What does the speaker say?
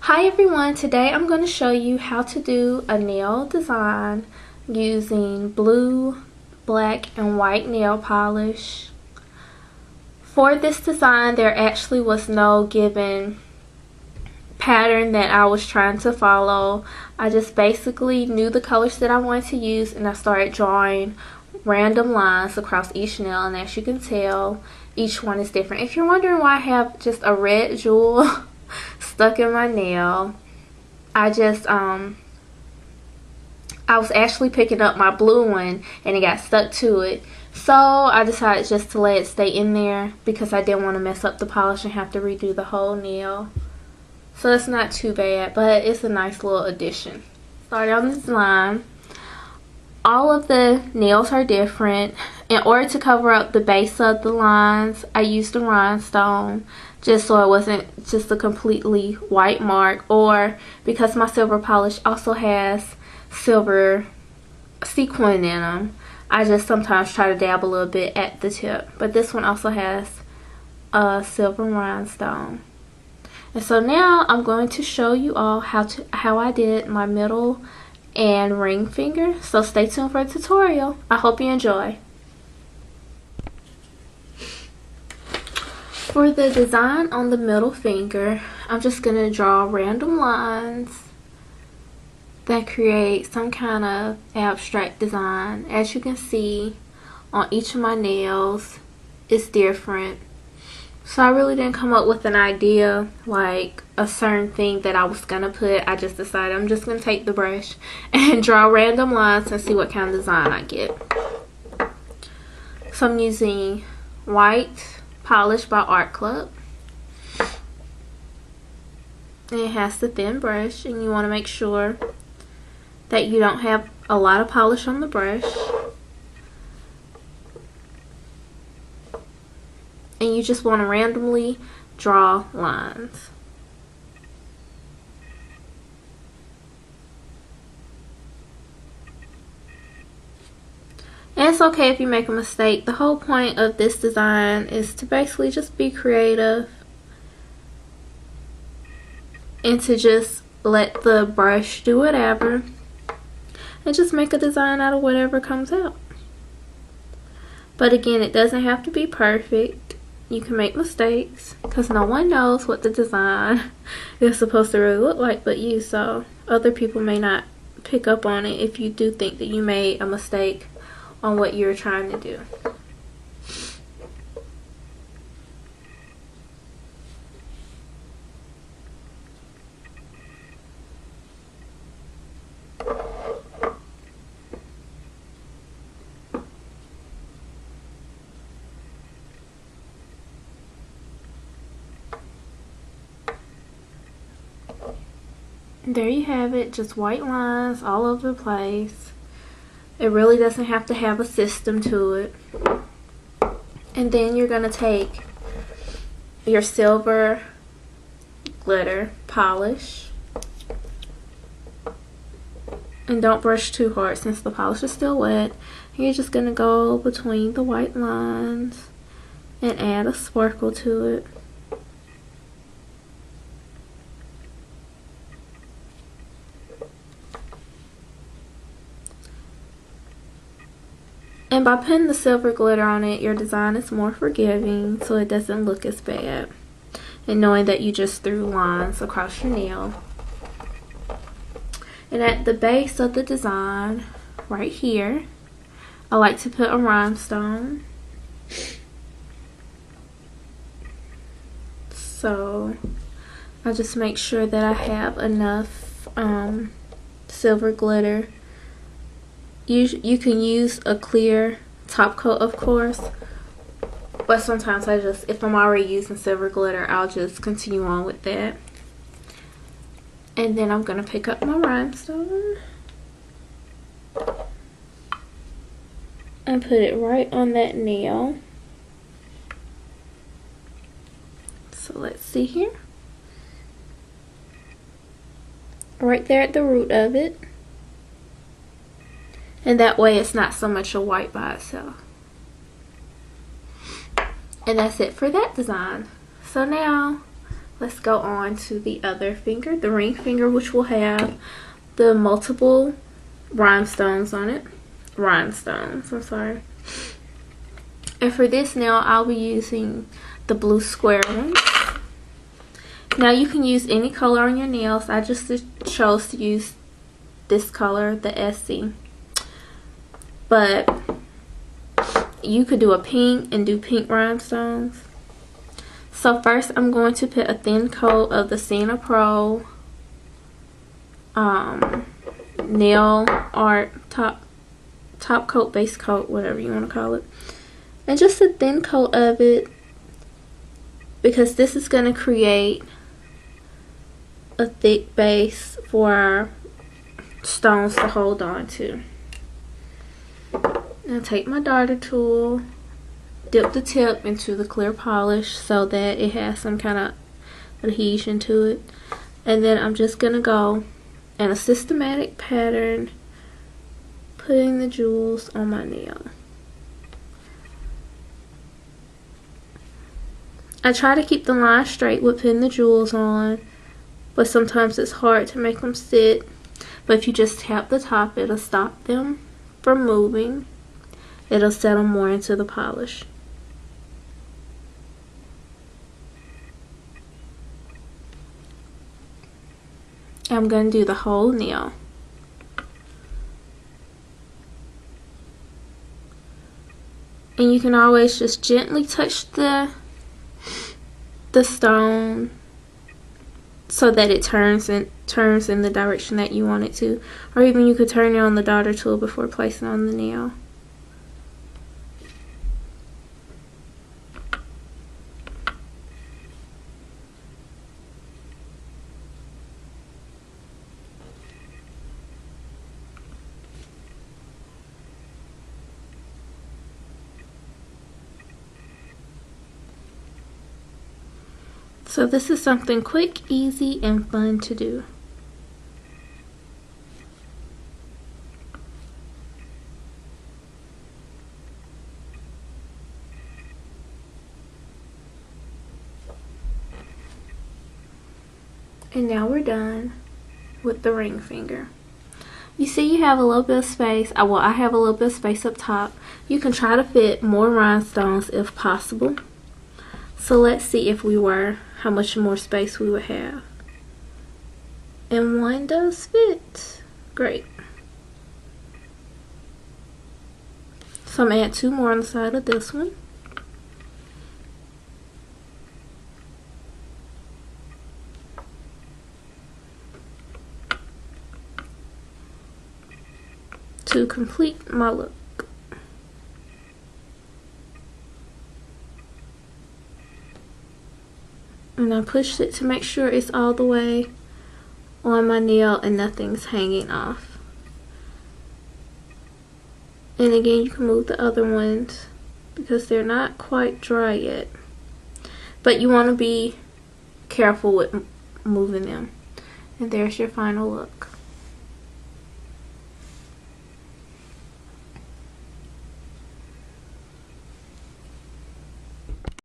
Hi everyone, today I'm going to show you how to do a nail design using blue, black, and white nail polish. For this design, there actually was no given pattern that I was trying to follow. I just basically knew the colors that I wanted to use, and I started drawing random lines across each nail, and as you can tell, each one is different. If you're wondering why I have just a red jewel stuck in my nail, I was actually picking up my blue one and it got stuck to it, so I decided just to let it stay in there because I didn't want to mess up the polish and have to redo the whole nail. So it's not too bad, but it's a nice little addition. Started on this line. All of the nails are different. In order to cover up the base of the lines, I used a rhinestone just so it wasn't just a completely white mark, or because my silver polish also has silver sequin in them, I just sometimes try to dab a little bit at the tip. But this one also has a silver rhinestone. And so now I'm going to show you all how I did my middle and ring finger. So stay tuned for a tutorial. I hope you enjoy. For the design on the middle finger, I'm just going to draw random lines that create some kind of abstract design. As you can see, on each of my nails, it's different. So I really didn't come up with an idea, like a certain thing that I was going to put. I just decided I'm just going to take the brush and draw random lines and see what kind of design I get. So I'm using white polish by Art Club. And it has the thin brush, and you want to make sure that you don't have a lot of polish on the brush. And you just want to randomly draw lines. And it's okay if you make a mistake. The whole point of this design is to basically just be creative and to just let the brush do whatever and just make a design out of whatever comes out. But again, it doesn't have to be perfect. You can make mistakes because no one knows what the design is supposed to really look like but you, so other people may not pick up on it if you do think that you made a mistake on what you're trying to do. There you have it, just white lines all over the place. It really doesn't have to have a system to it. And then you're going to take your silver glitter polish. And don't brush too hard since the polish is still wet. You're just going to go between the white lines and add a sparkle to it. And by putting the silver glitter on it, your design is more forgiving, so it doesn't look as bad. And knowing that you just threw lines across your nail. And at the base of the design, right here, I like to put a rhinestone. So I just make sure that I have enough silver glitter. You can use a clear top coat, of course, but sometimes if I'm already using silver glitter, I'll just continue on with that. And then I'm going to pick up my rhinestone and put it right on that nail. So let's see here. Right there at the root of it. And that way it's not so much a white by itself. And that's it for that design. So now let's go on to the other finger, the ring finger, which will have the multiple rhinestones on it. Rhinestones, I'm sorry. And for this nail, I'll be using the blue square ones. Now you can use any color on your nails. I just chose to use this color, the Essie. But you could do a pink and do pink rhinestones. So first I'm going to put a thin coat of the Cina Pro nail art top coat, base coat, whatever you want to call it. And just a thin coat of it, because this is going to create a thick base for our stones to hold on to. Now take my darter tool, dip the tip into the clear polish so that it has some kind of adhesion to it. And then I'm just going to go in a systematic pattern, putting the jewels on my nail. I try to keep the line straight with putting the jewels on, but sometimes it's hard to make them sit. But if you just tap the top, it'll stop them from moving. It'll settle more into the polish. I'm going to do the whole nail. And you can always just gently touch the stone so that it turns in the direction that you want it to. Or even you could turn it on the darter tool before placing on the nail. So this is something quick, easy, and fun to do. And now we're done with the ring finger. You see you have a little bit of space. Well, I have a little bit of space up top. You can try to fit more rhinestones if possible. So let's see if we were, how much more space we would have. And one does fit. Great. So I'm going to add 2 more on the side of this one. To complete my look. And I pushed it to make sure it's all the way on my nail and nothing's hanging off. And again, you can move the other ones because they're not quite dry yet. But you want to be careful with moving them. And there's your final look.